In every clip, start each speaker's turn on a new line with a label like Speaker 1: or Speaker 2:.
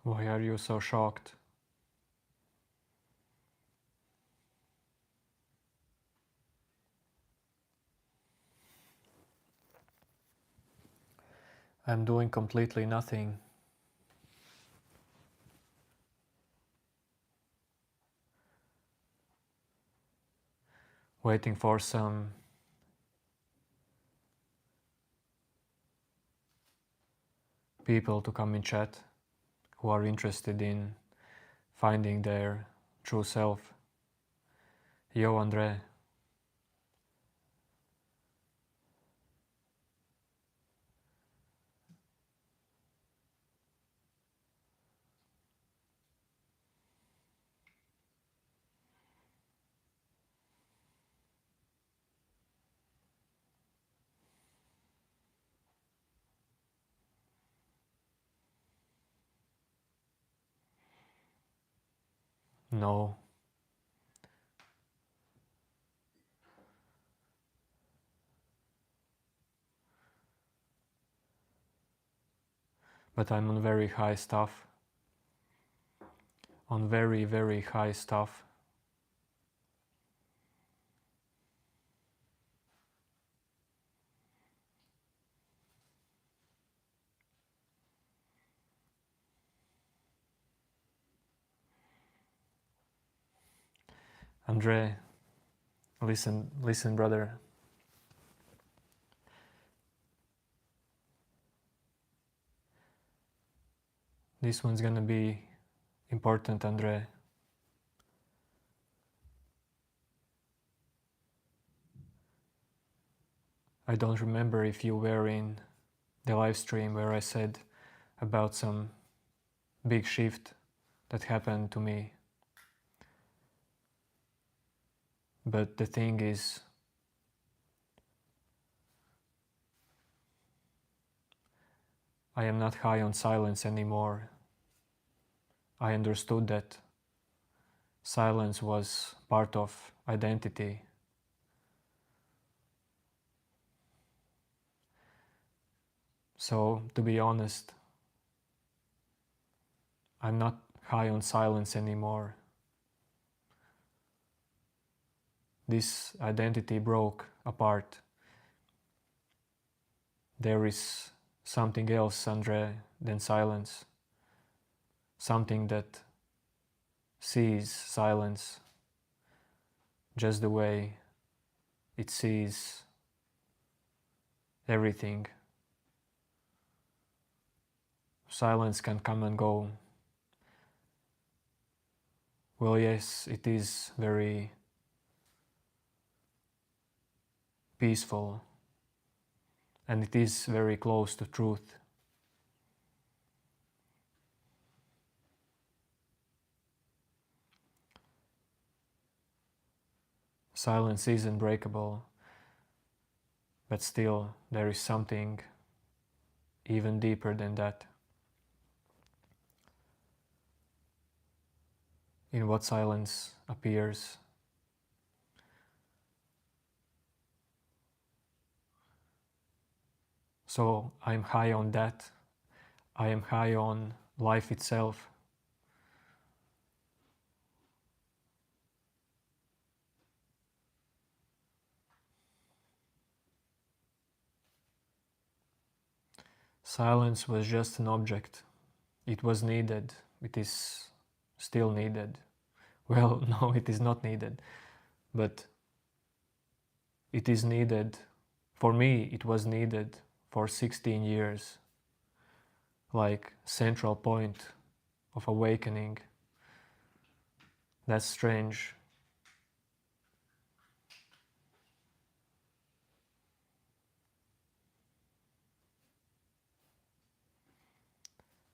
Speaker 1: Why are you so shocked? I'm doing completely nothing. Waiting for some people to come in chat who are interested in finding their true self. Yo, Andre. No. But I'm on very high stuff. On very, very high stuff. Andre, listen, brother. This one's gonna be important, Andre. I don't remember if you were in the live stream where I said about some big shift that happened to me. But the thing is, I am not high on silence anymore. I understood that silence was part of identity. So, to be honest, I'm not high on silence anymore. This identity broke apart. There is something else, Andre, than silence. Something that sees silence just the way it sees everything. Silence can come and go. Well, yes, it is very peaceful and it is very close to truth. Silence is unbreakable, but still there is something even deeper than that. In what silence appears. So I'm high on that. I am high on life itself. Silence was just an object. It was needed. It is still needed. Well, no, it is not needed. But it is needed. For me, it was needed for 16 years. Like central point of awakening. That's strange.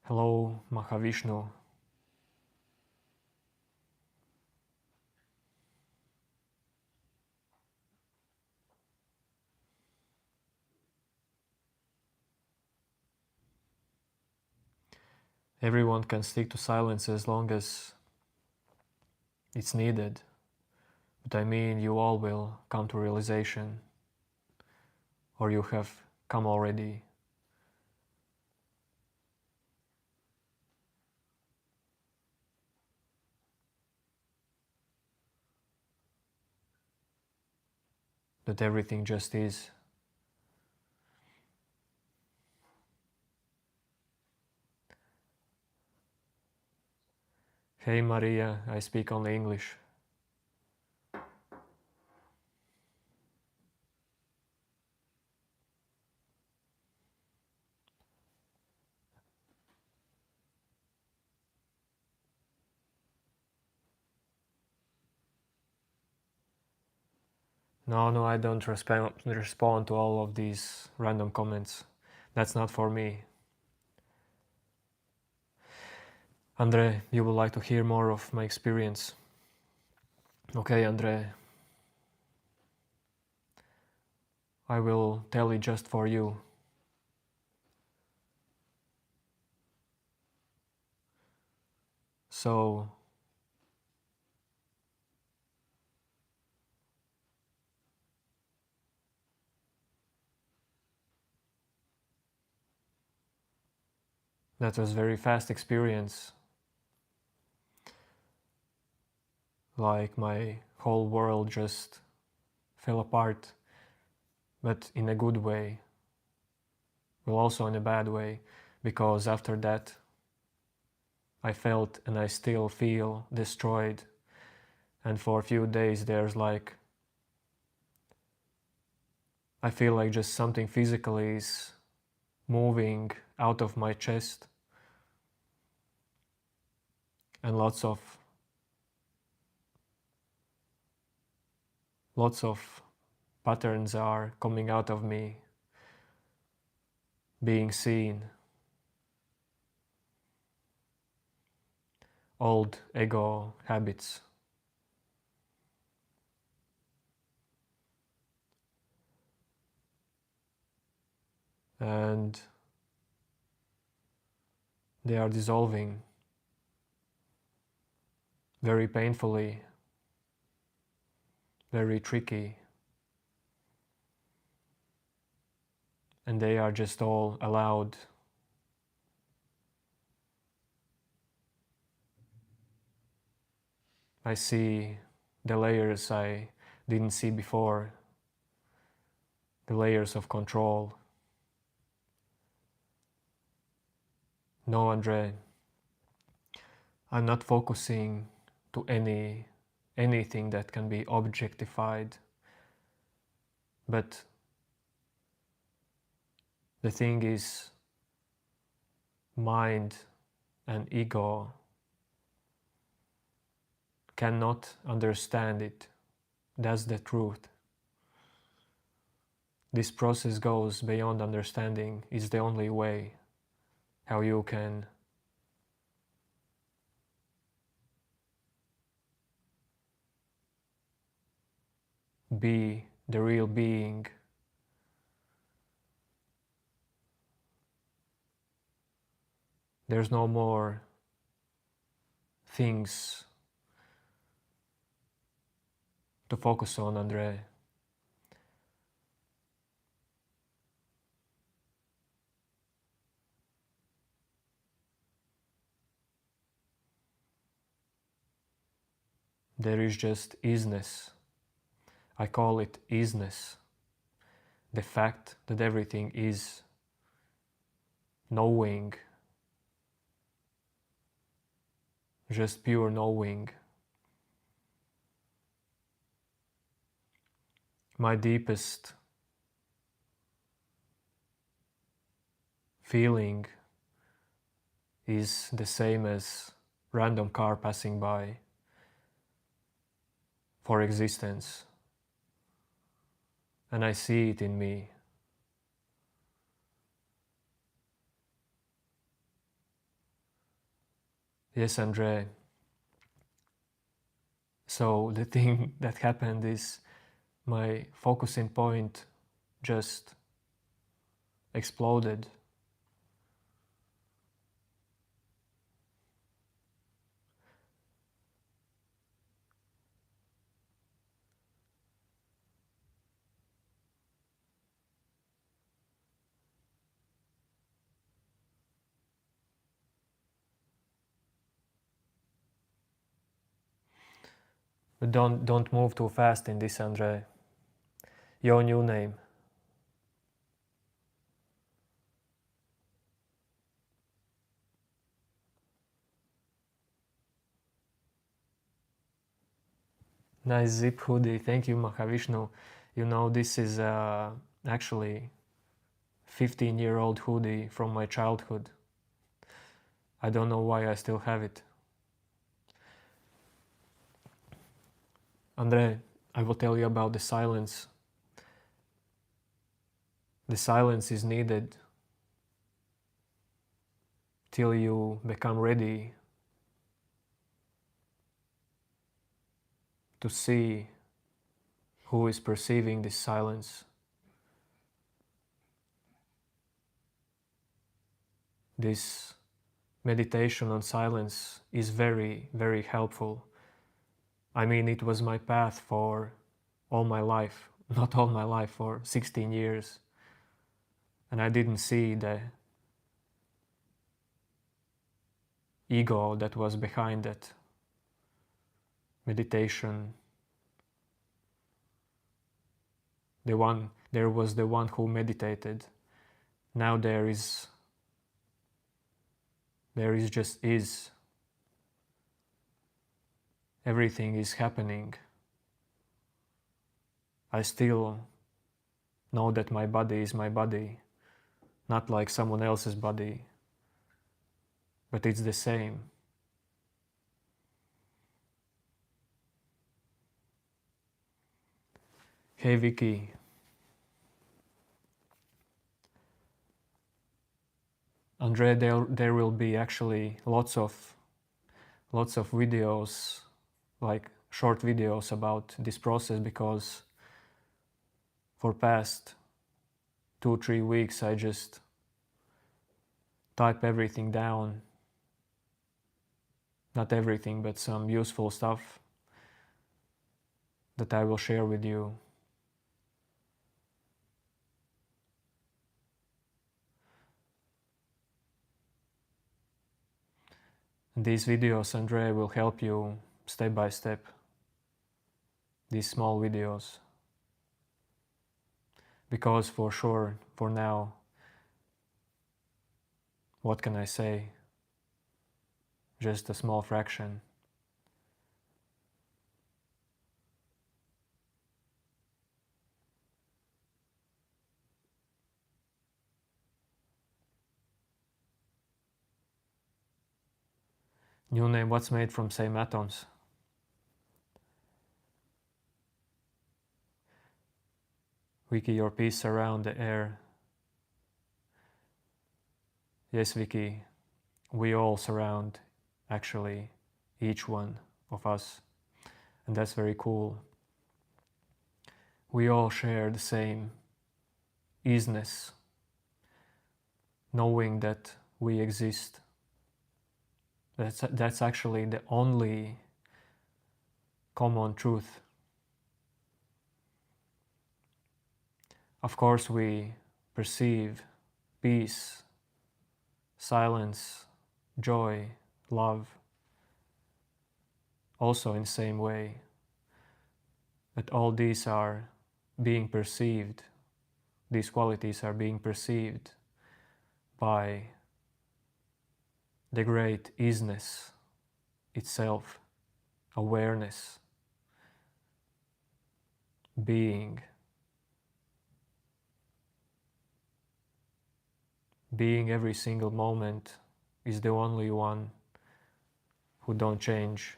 Speaker 1: Hello, Mahavishnu. Everyone can stick to silence as long as it's needed. But I mean, you all will come to realization, or you have come already. that everything just is. Hey Maria, I speak only English. No, I don't respond to all of these random comments. That's not for me. Andre, you would like to hear more of my experience? Okay, Andre. I will tell it just for you. So, that was very fast experience. Like my whole world just fell apart, but in a good way. Well, also in a bad way, because after that I felt and I still feel destroyed. And for a few days there's like, I feel like just something physically is moving out of my chest. And lots of patterns are coming out of me, being seen. Old ego habits. And they are dissolving very painfully, very tricky. And they are just all allowed. I see the layers I didn't see before, the layers of control. No, Andre, I'm not focusing to anything that can be objectified, but the thing is, mind and ego cannot understand it. That's the truth. This process goes beyond understanding. It's the only way how you can be the real being. There's no more things to focus on, Andre. There is just isness. I call it isness. The fact that everything is knowing, just pure knowing. My deepest feeling is the same as random car passing by for existence. And I see it in me. Yes, Andre. So the thing that happened is my focusing point just exploded. But don't move too fast in this, Andre. your new name. Nice zip hoodie. Thank you, Mahavishnu. You know, this is actually 15-year-old hoodie from my childhood. I don't know why I still have it. Andre, I will tell you about the silence. The silence is needed till you become ready to see who is perceiving this silence. This meditation on silence is very, very helpful. I mean, it was my path for all my life, not all my life, for 16 years. And I didn't see the ego that was behind that meditation. There was the one who meditated. Now there is just is. Everything is happening. I still know that my body is my body, not like someone else's body, but it's the same. Hey Vicky. Andre, there will be actually lots of videos, like short videos about this process, because for past 2-3 weeks I just type everything down. Not everything, but some useful stuff that I will share with you. And these videos, Andre, will help you step by step. These small videos. Because for sure, for now, what can I say? Just a small fraction. New name, what's made from same atoms? Vicky, your peace surround the air. Yes, Vicky, we all surround, actually, each one of us. And that's very cool. We all share the same easiness, knowing that we exist. That's actually the only common truth. Of course, we perceive peace, silence, joy, love, also in the same way. But all these are being perceived, these qualities are being perceived by the great isness itself, awareness, being. Being every single moment is the only one who don't change.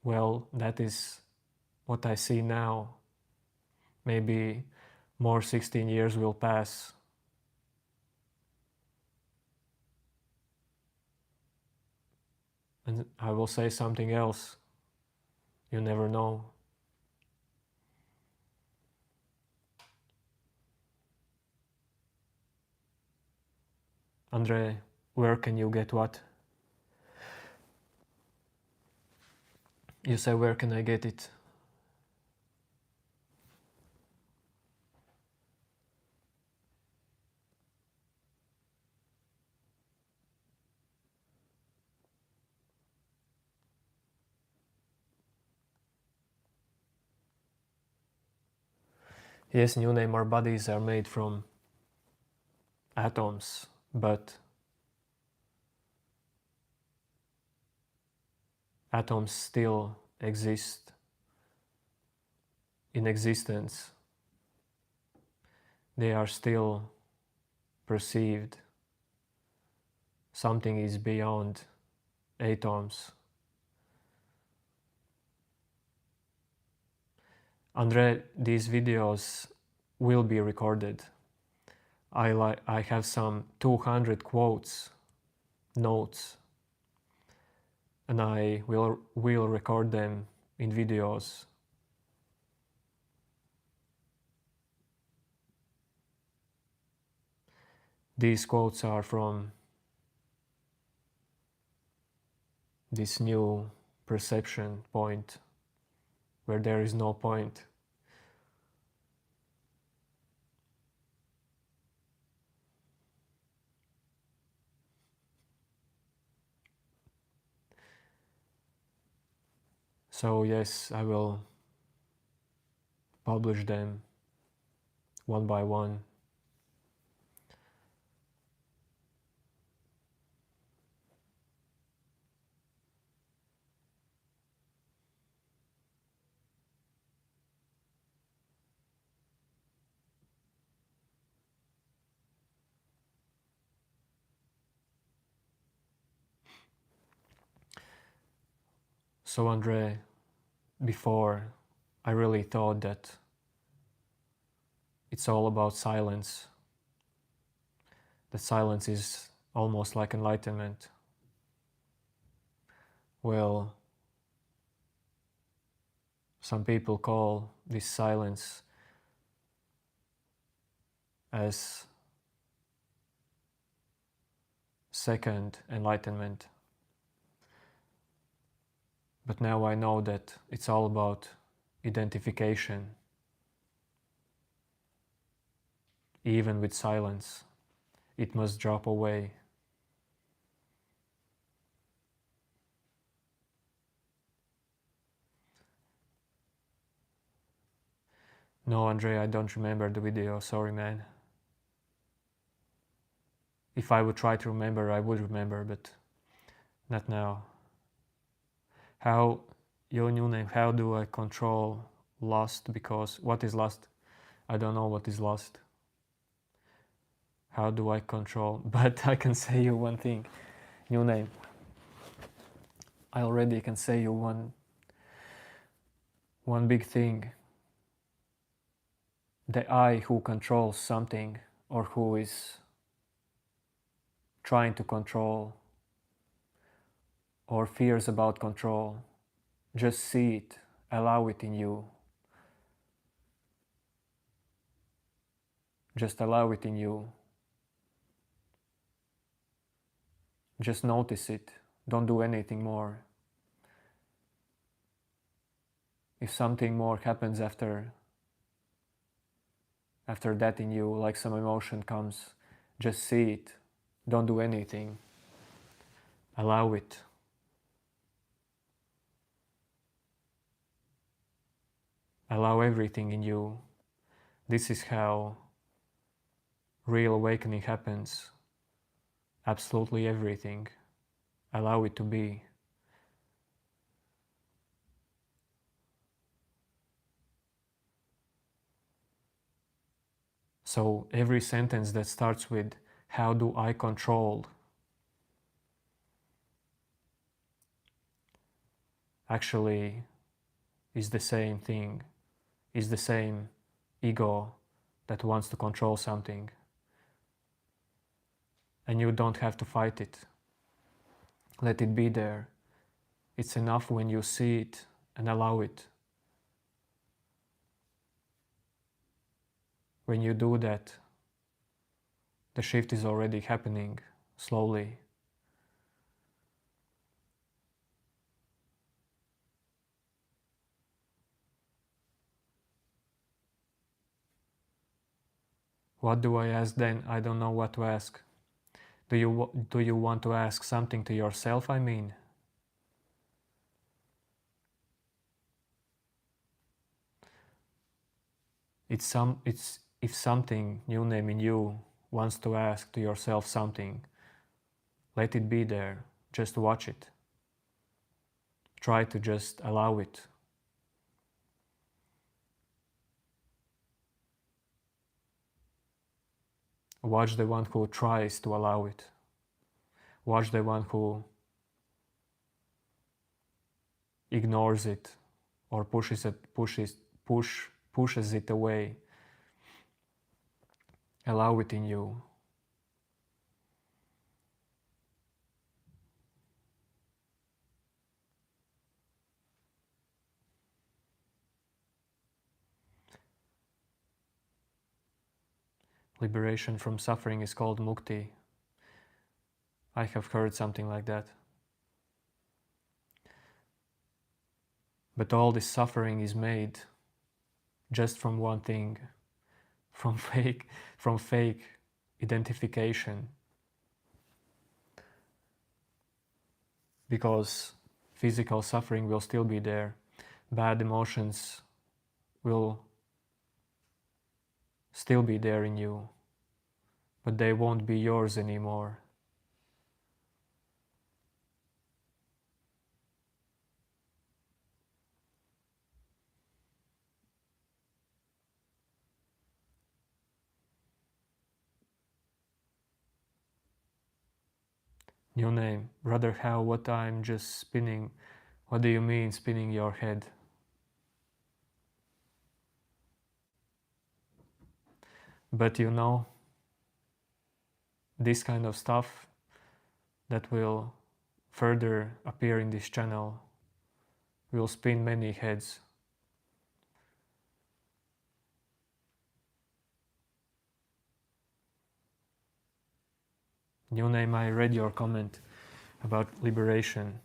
Speaker 1: Well, that is what I see now. Maybe more 16 years will pass. And I will say something else. You never know. Andre, where can you get what? You say, where can I get it? Yes, new name, our bodies are made from atoms, but atoms still exist in existence. They are still perceived. Something is beyond atoms. Andre, these videos will be recorded. I have some 200 quotes, notes, and I will record them in videos. These quotes are from this new perception point where there is no point. So yes, I will publish them one by one. So Andre, before I really thought that it's all about silence. That silence is almost like enlightenment. Well, some people call this silence as second enlightenment. But now I know that it's all about identification. Even with silence, it must drop away. No, Andre, I don't remember the video, sorry man. If I would try to remember, I would remember, but not now. How, your new name, how do I control lust? Because what is lust? I don't know what is lust. How do I control? But I can say you one thing, new name. I already can say you one big thing. The I who controls something or who is trying to control or fears about control, just see it, allow it in you. Just allow it in you. Just notice it. Don't do anything more. If something more happens after that in you, like some emotion comes, just see it. Don't do anything. Allow it. Allow everything in you. This is how real awakening happens. Absolutely everything. Allow it to be. So every sentence that starts with, how do I control? Actually is the same thing, is the same ego that wants to control something. And you don't have to fight it. Let it be there. It's enough when you see it and allow it. When you do that, the shift is already happening slowly. What do I ask then? I don't know what to ask. Do you want to ask something to yourself, I mean? It's if something, new name in you, wants to ask to yourself something, let it be there. Just watch it. Try to just allow it. Watch the one who tries to allow it. Watch the one who ignores it or pushes it away. Allow it in you. Liberation from suffering is called mukti. I have heard something like that. But all this suffering is made just from one thing, from fake identification. Because physical suffering will still be there. Bad emotions will still be there in you, but they won't be yours anymore. New name, brother, how what I'm just spinning? What do you mean spinning your head? But you know, this kind of stuff that will further appear in this channel will spin many heads. New name, I read your comment about liberation.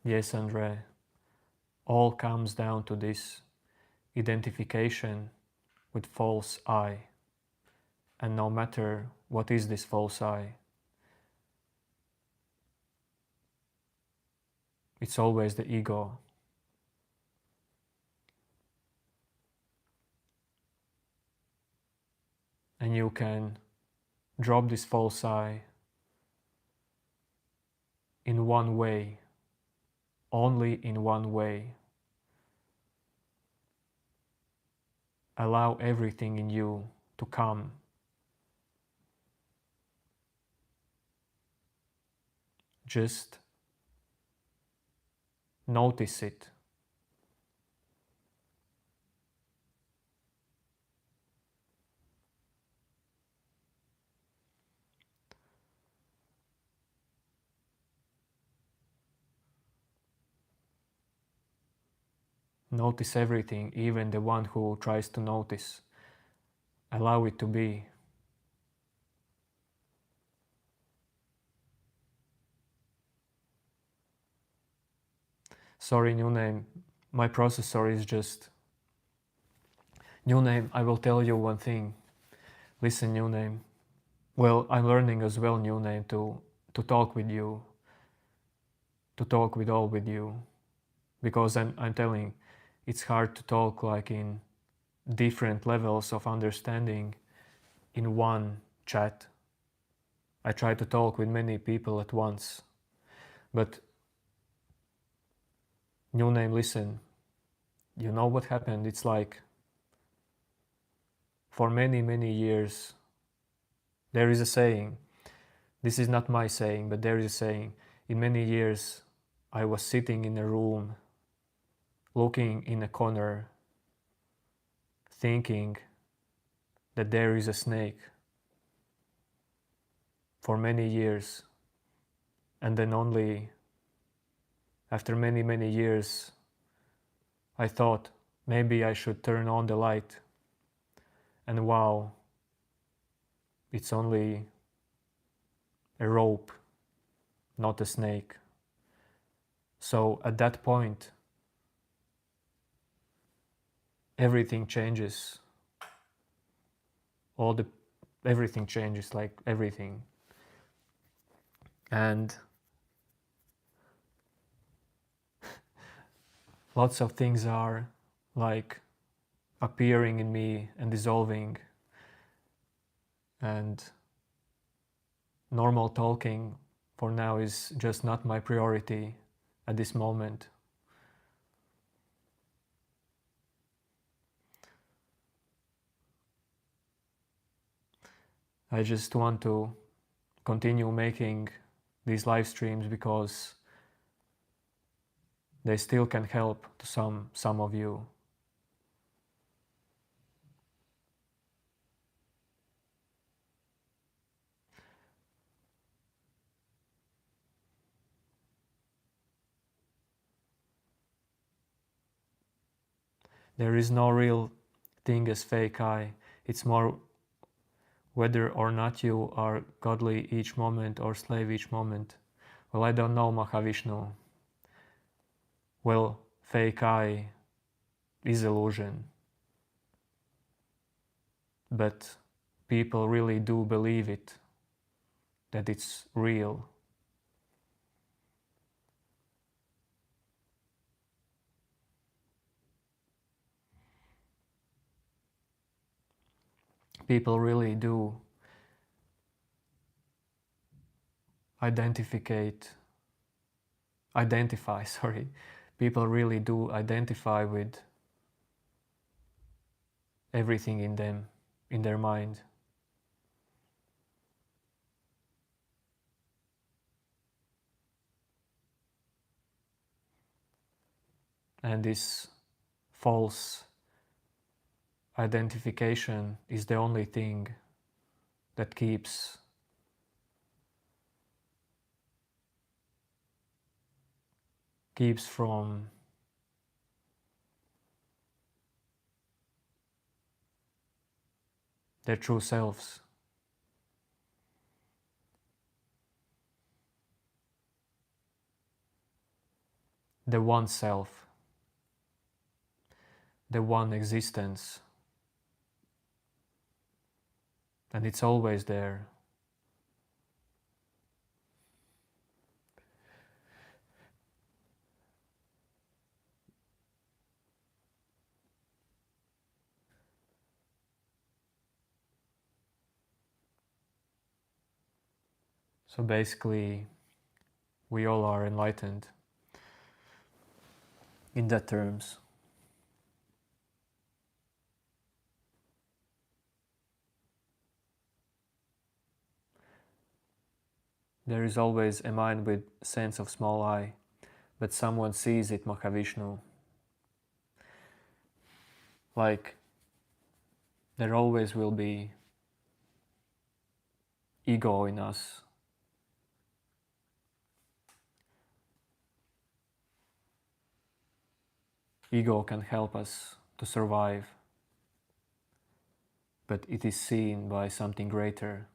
Speaker 1: Yes, Andre, all comes down to this identification with false I. And no matter what is this false I, it's always the ego. And you can drop this false I in one way, only in one way. Allow everything in you to come. Just notice it. Notice everything, even the one who tries to notice. Allow it to be. Sorry, new name. My processor is just... New name, I will tell you one thing. Listen, new name. Well, I'm learning as well, new name, to talk with you. To talk with all with you. Because I'm telling, it's hard to talk like in different levels of understanding in one chat. I try to talk with many people at once. But new name, listen, you know what happened? It's like for many, many years, there is a saying, this is not my saying, but there is a saying, in many years I was sitting in a room, looking in a corner, thinking that there is a snake for many years. And then only after many, many years, I thought maybe I should turn on the light. And wow, it's only a rope, not a snake. So at that point, everything changes. Everything changes, like everything. And lots of things are like appearing in me and dissolving, and normal talking for now is just not my priority at this moment. I just want to continue making these live streams because they still can help to some of you. There is no real thing as fake I. It's more whether or not you are godly each moment or slave each moment. Well, I don't know, Mahavishnu. Well, fake I is illusion. But people really do believe it, that it's real. People really do identify, people really do identify with everything in them, in their mind. And this false identification is the only thing that keeps from their true selves. The one self, the one existence, and it's always there. So basically, we all are enlightened in that terms. There is always a mind with sense of small I, but someone sees it, Mahavishnu. Like, there always will be ego in us. Ego can help us to survive, but it is seen by something greater.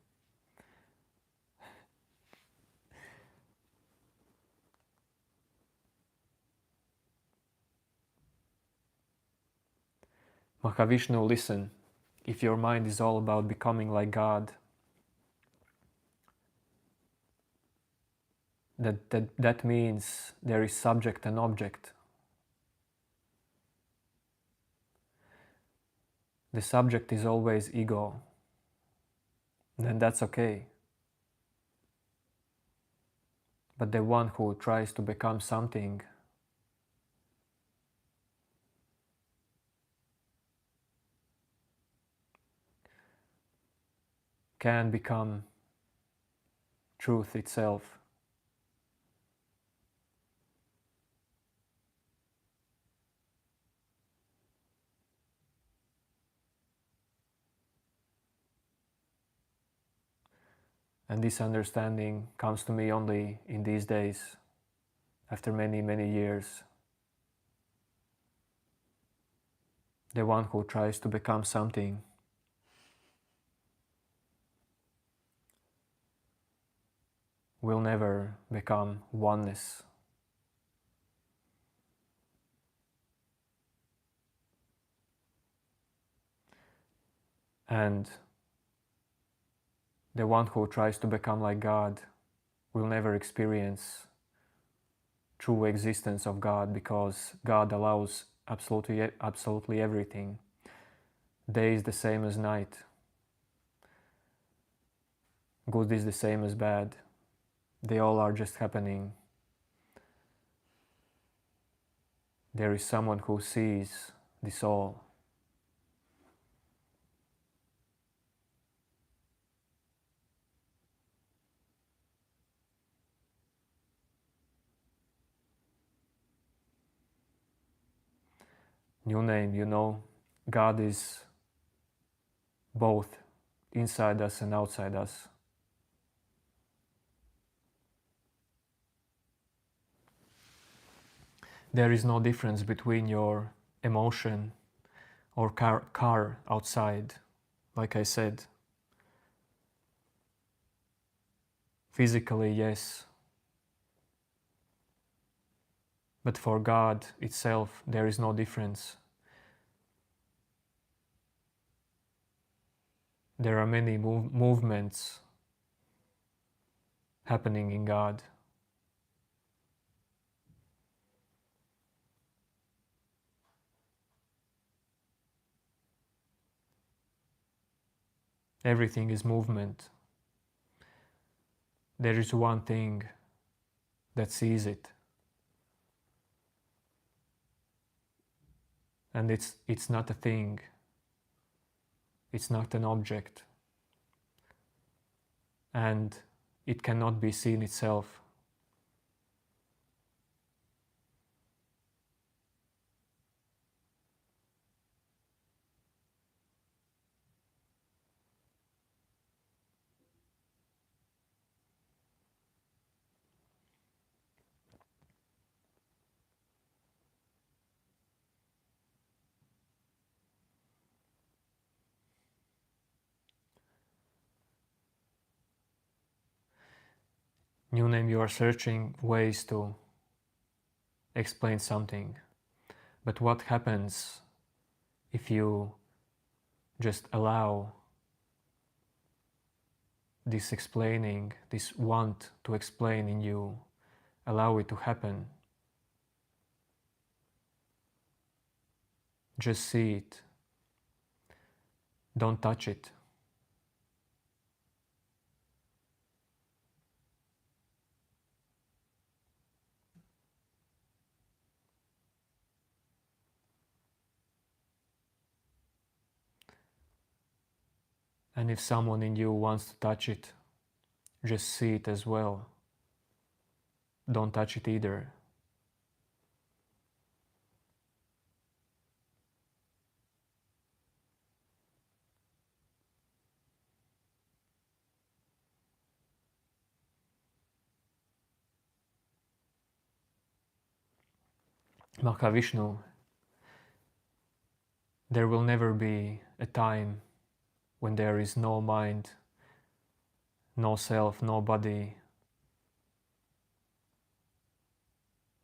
Speaker 1: Mahavishnu, listen, if your mind is all about becoming like God, that means there is subject and object. The subject is always ego, then that's okay. But the one who tries to become something can become truth itself. And this understanding comes to me only in these days, after many, many years. The one who tries to become something will never become oneness. And the one who tries to become like God will never experience true existence of God, because God allows absolutely everything. Day is the same as night. Good is the same as bad. They all are just happening. There is someone who sees this all. New name, you know, God is both inside us and outside us. There is no difference between your emotion or car outside. Like I said, physically, yes, but for God itself, there is no difference. There are many movements happening in God. Everything is movement. There is one thing that sees it. And it's not a thing. It's not an object. And it cannot be seen itself. New name, you are searching ways to explain something. But what happens if you just allow this explaining, this want to explain in you, allow it to happen? Just see it. Don't touch it. And if someone in you wants to touch it, just see it as well. Don't touch it either. Mahavishnu, there will never be a time when there is no mind, no self, no body,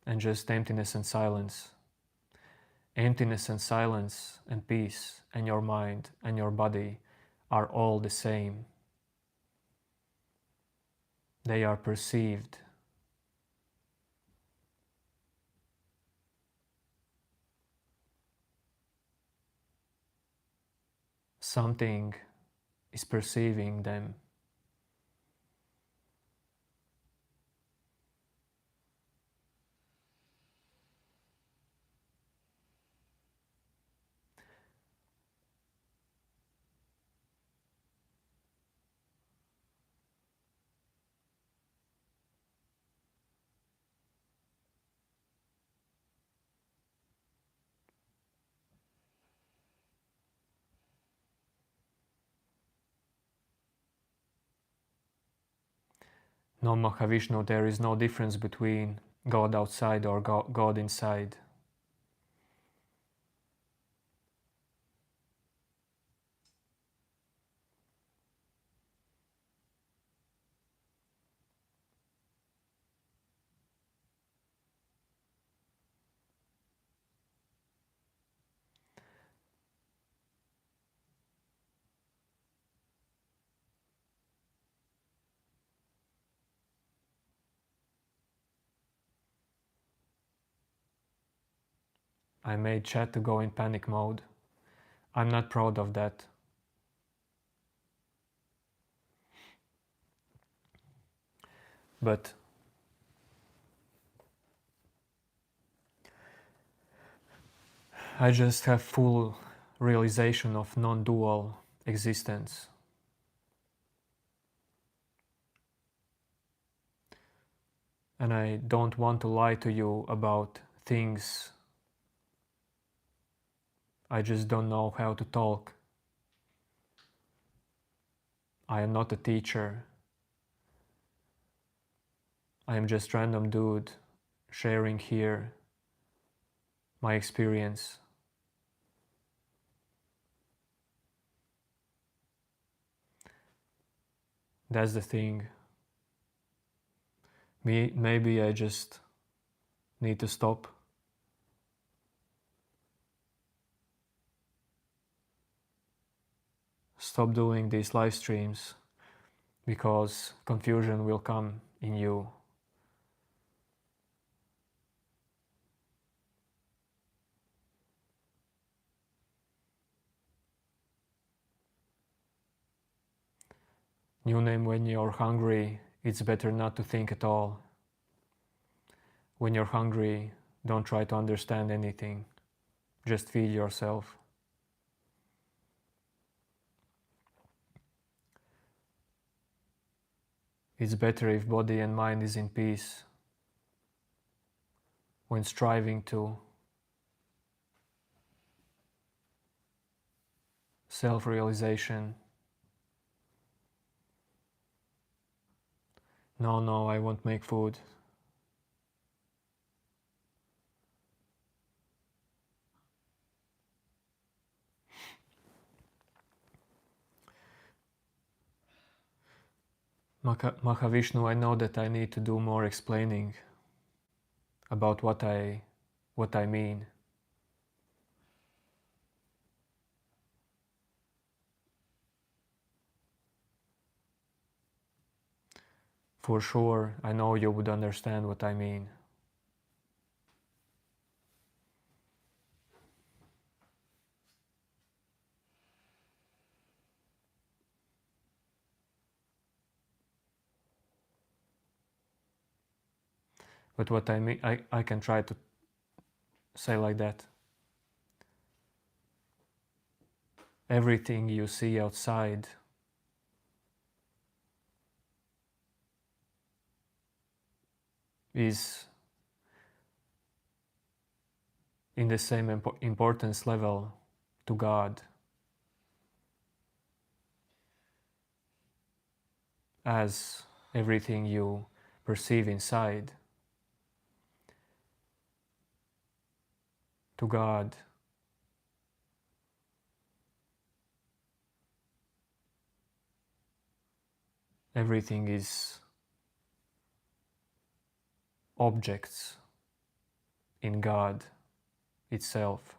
Speaker 1: and just emptiness and silence. Emptiness and silence and peace and your mind and your body are all the same. They are perceived. Something is perceiving them. No, Mahavishnu, there is no difference between God outside or God inside. I made chat to go in panic mode. I'm not proud of that. But I just have full realization of non-dual existence. And I don't want to lie to you about things. I just don't know how to talk. I am not a teacher. I am just random dude sharing here my experience. That's the thing. Maybe I just need to stop. Stop doing these live streams because confusion will come in you. New name: when you're hungry, it's better not to think at all. When you're hungry, don't try to understand anything. Just feed yourself. It's better if body and mind is in peace. When striving to self-realization. No, I won't make food. Mahavishnu, I know that I need to do more explaining about what I mean. For sure, I know you would understand what I mean. But what I mean, I can try to say like that. Everything you see outside is in the same importance level to God as everything you perceive inside. To God, everything is objects in God itself.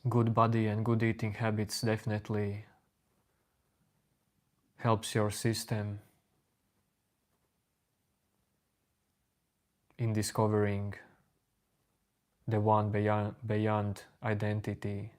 Speaker 1: Good body and good eating habits definitely helps your system in discovering the one beyond identity.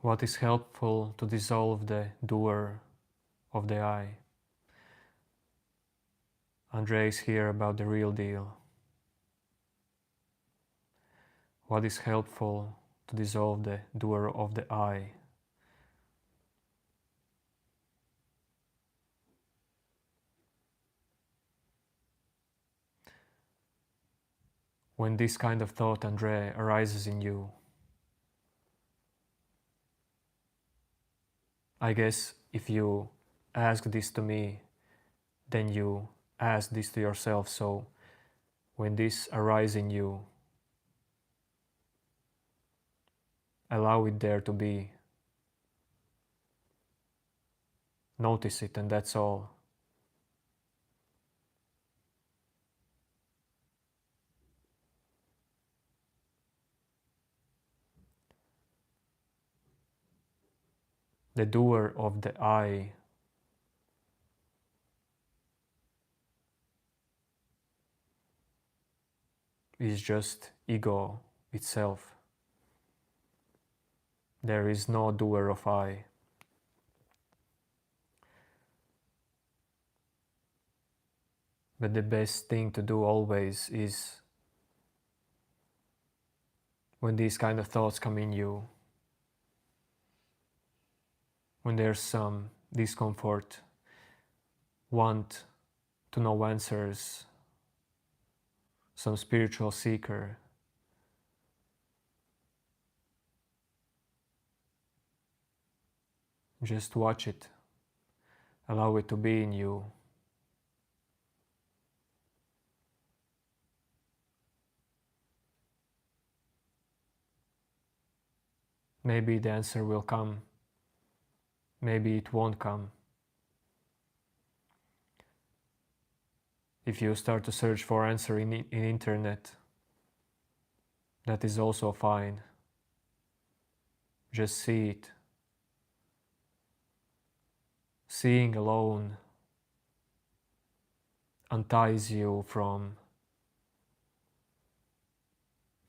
Speaker 1: What is helpful to dissolve the doer of the I? Andre is here about the real deal. What is helpful to dissolve the doer of the I? When this kind of thought, Andre, arises in you, I guess if you ask this to me, then you ask this to yourself. So when this arises in you, allow it there to be. Notice it, and that's all. The doer of the I is just ego itself. There is no doer of I. But the best thing to do always is, when these kind of thoughts come in you, when there's some discomfort, want to know answers, some spiritual seeker, just watch it. Allow it to be in you. Maybe the answer will come. Maybe it won't come. If you start to search for answer in internet, that is also fine. Just see it. Seeing alone unties you from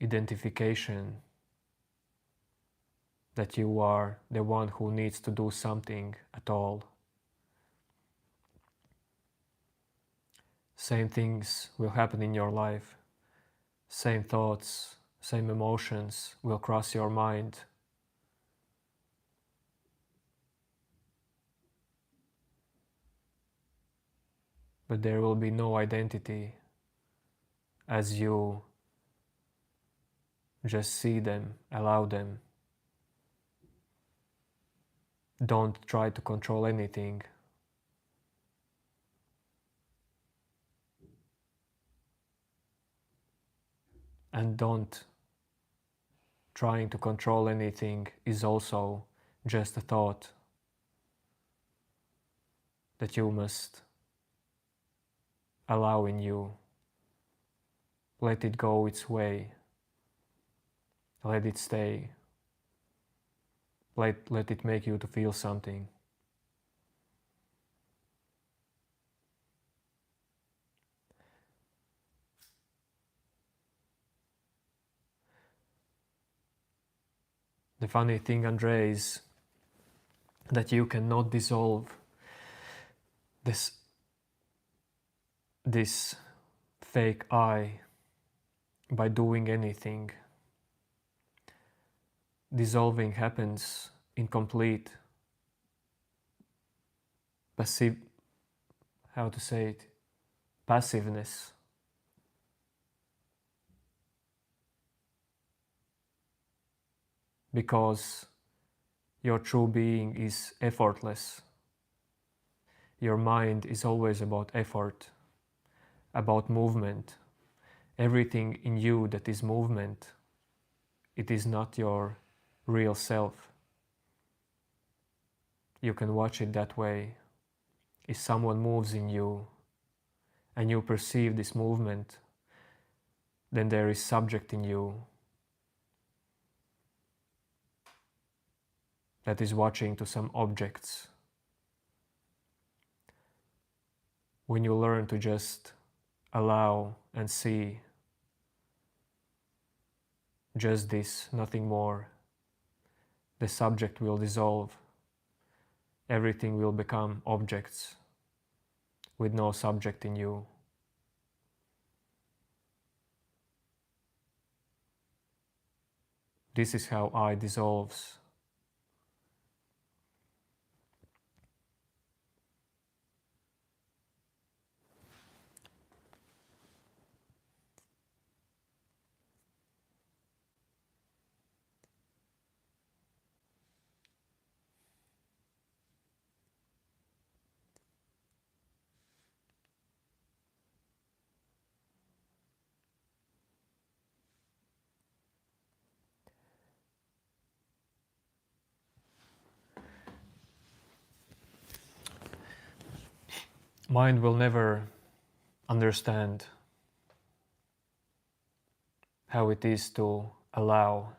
Speaker 1: identification that you are the one who needs to do something at all. Same things will happen in your life. Same thoughts, same emotions will cross your mind. But there will be no identity as you just see them, allow them. Don't try to control anything. And don't trying to control anything is also just a thought that you must allow in you. Let it go its way. Let it stay. Let it make you to feel something. The funny thing, Andre, is that you cannot dissolve this fake I by doing anything. Dissolving happens in complete passive, how to say it, passiveness. Because your true being is effortless. Your mind is always about effort, about movement. Everything in you that is movement, it is not your real self. You can watch it that way. If someone moves in you and you perceive this movement, then there is subject in you that is watching to some objects. When you learn to just allow and see just this, nothing more, the subject will dissolve. Everything will become objects with no subject in you. This is how I dissolves. Mind will never understand how it is to allow,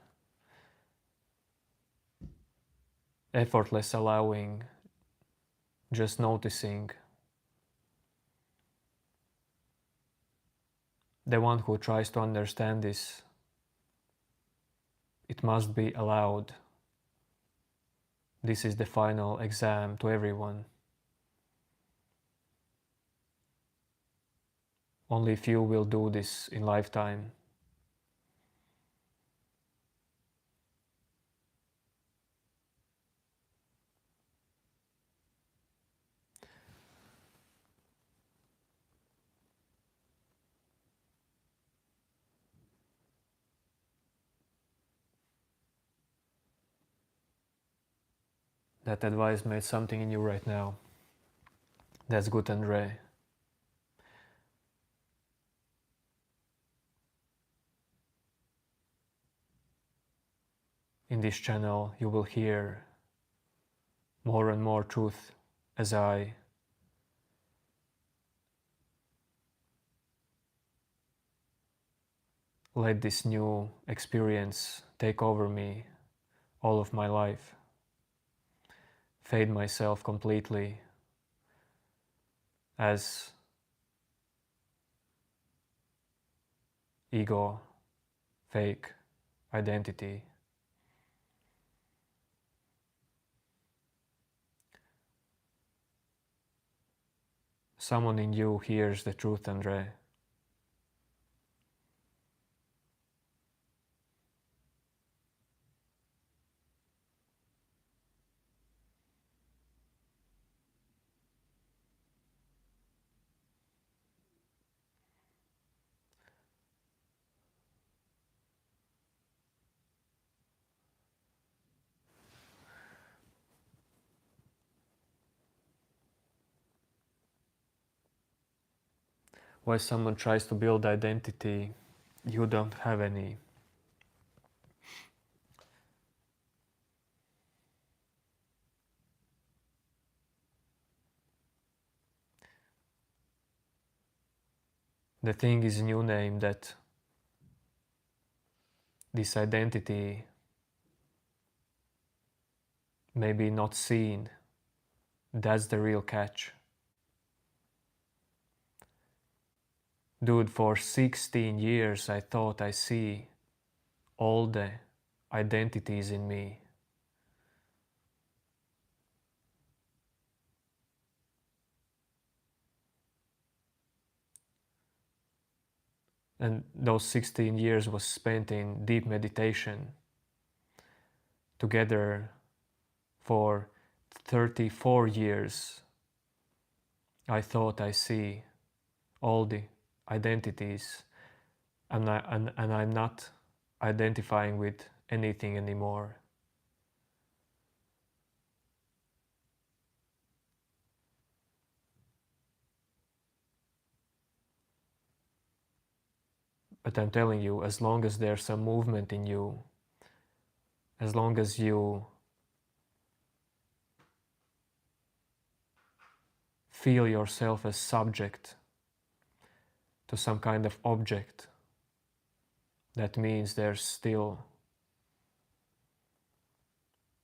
Speaker 1: effortless allowing, just noticing. The one who tries to understand this, it must be allowed. This is the final exam to everyone. Only few will do this in lifetime. That advice made something in you right now. That's good, Andre. In this channel, you will hear more and more truth as I let this new experience take over me all of my life. Fade myself completely as ego, fake identity. Someone in you hears the truth, Andre. Why someone tries to build identity, you don't have any. The thing is in your name that this identity may be not seen. That's the real catch. Dude, for 16 years I thought I see all the identities in me. And those 16 years was spent in deep meditation. Together for 34 years, I thought I see all the identities, and I'm not identifying with anything anymore. But I'm telling you, as long as there's some movement in you, as long as you feel yourself as subject to some kind of object, that means there's still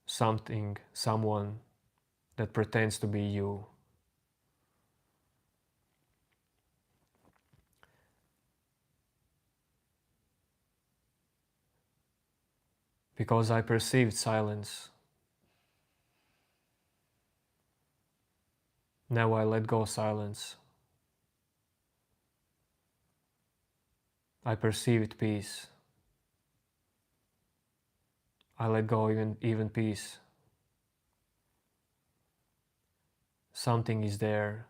Speaker 1: something, someone that pretends to be you. Because I perceived silence, now I let go silence. I perceived peace. I let go even peace. Something is there,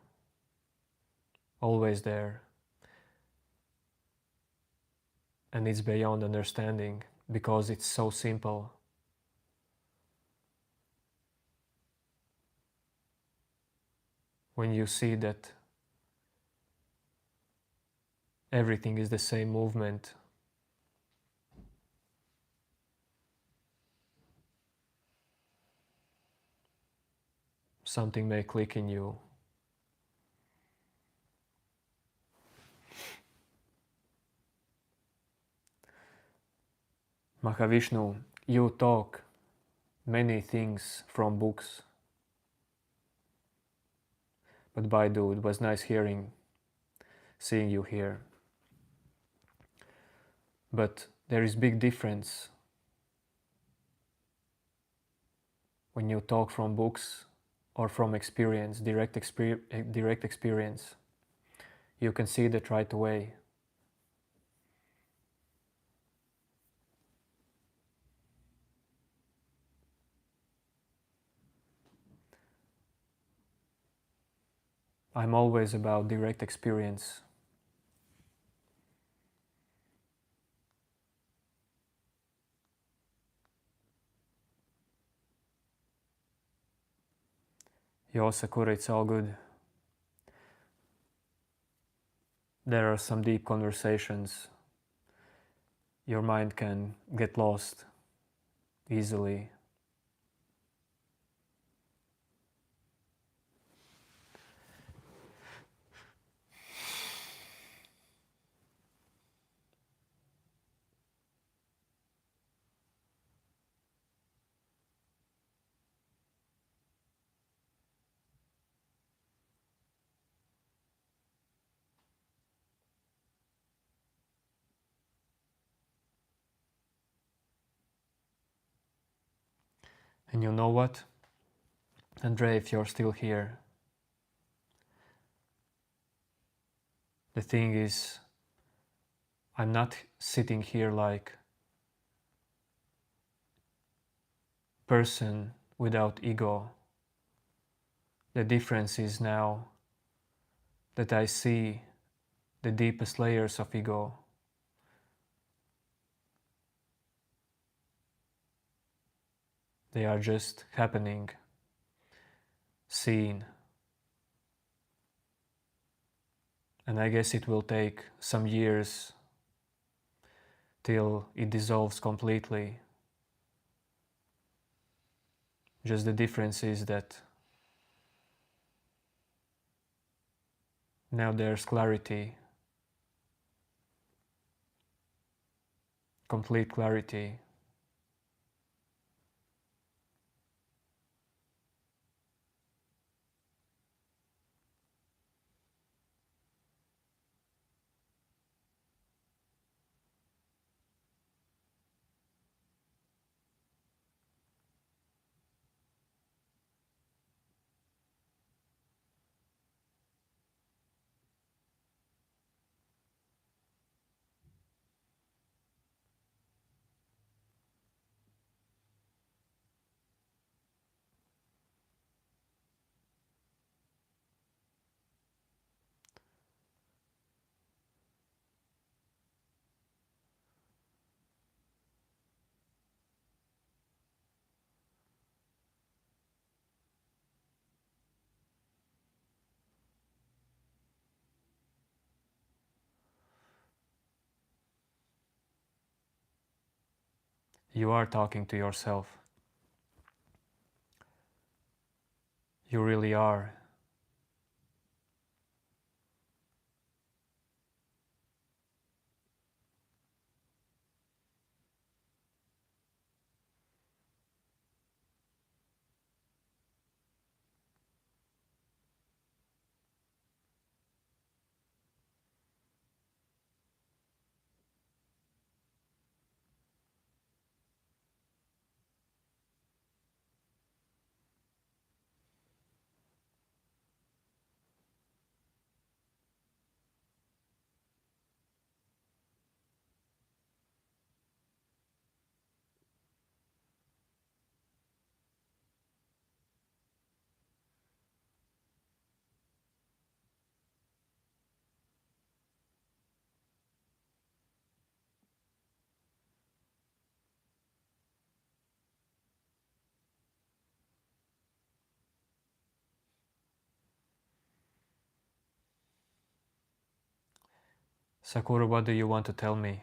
Speaker 1: always there, and it's beyond understanding because it's so simple. When you see that everything is the same movement, something may click in you. Mahavishnu, you talk many things from books. But Baidu, it was nice seeing you here. But there is big difference when you talk from books or from experience, direct experience. You can see that right away. I'm always about direct experience. Yo, Sakura, it's all good. There are some deep conversations. Your mind can get lost easily. And you know what? Andrei, if you're still here, the thing is, I'm not sitting here like person without ego. The difference is now that I see the deepest layers of ego. They are just happening, seen. And I guess it will take some years till it dissolves completely. Just the difference is that now there's clarity, complete clarity. You are talking to yourself. You really are. Sakura, what do you want to tell me?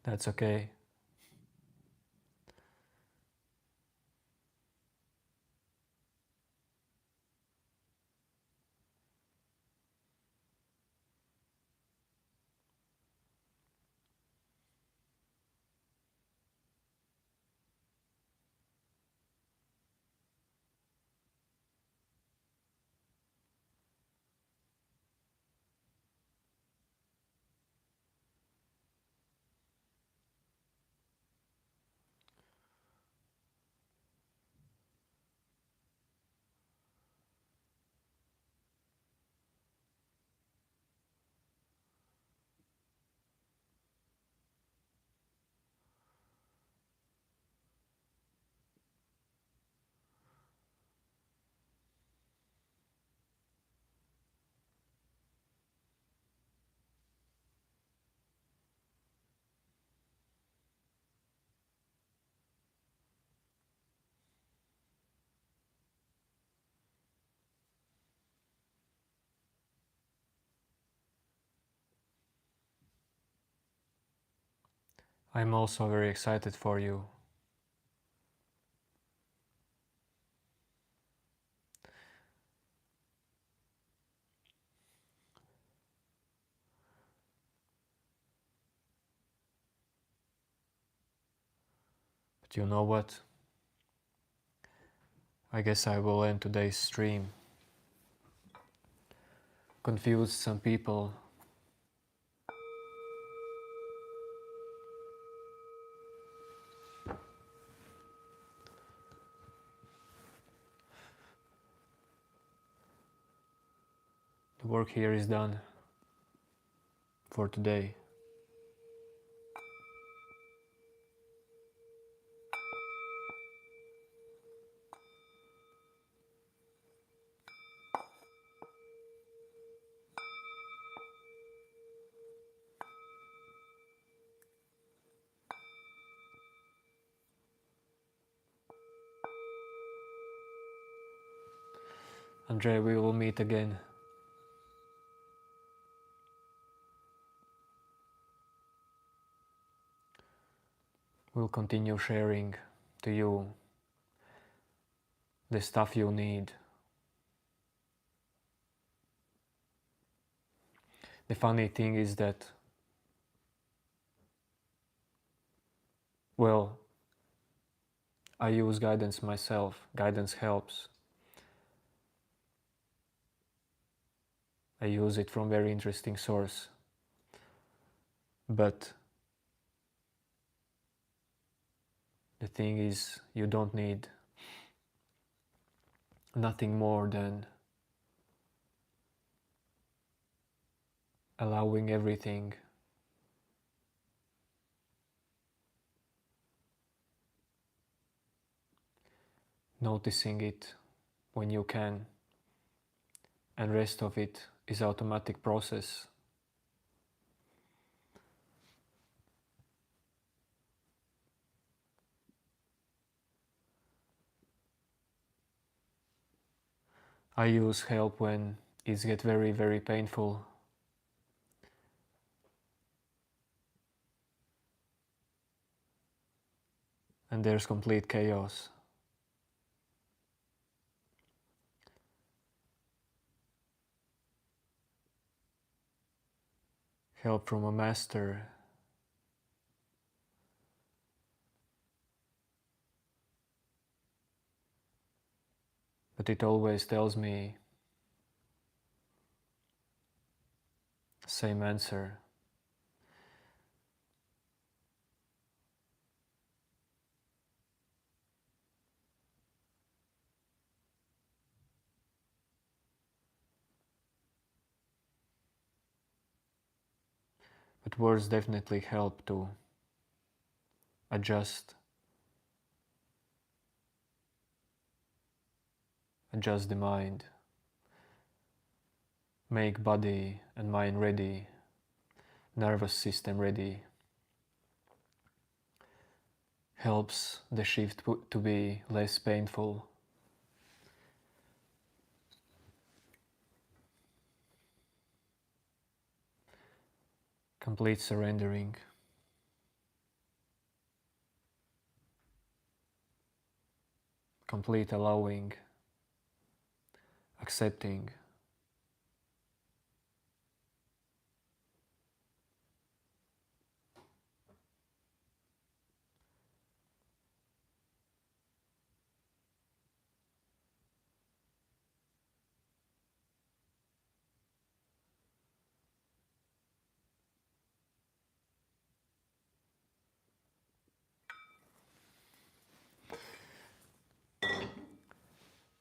Speaker 1: That's okay. I'm also very excited for you. But you know what? I guess I will end today's stream. Confused some people. The work here is done for today. Andre, we will meet again. We'll continue sharing to you the stuff you need. The funny thing is that, well, I use guidance myself. Guidance helps. I use it from very interesting source. But The thing is, you don't need nothing more than allowing everything noticing it when you can, and rest of it is automatic process. I use help when it gets very, very painful. And there's complete chaos. Help from a master. But it always tells me same answer. But words definitely help to adjust the mind, make body and mind ready, nervous system ready, helps the shift to be less painful. Complete surrendering. Complete allowing, accepting.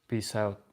Speaker 1: Peace out.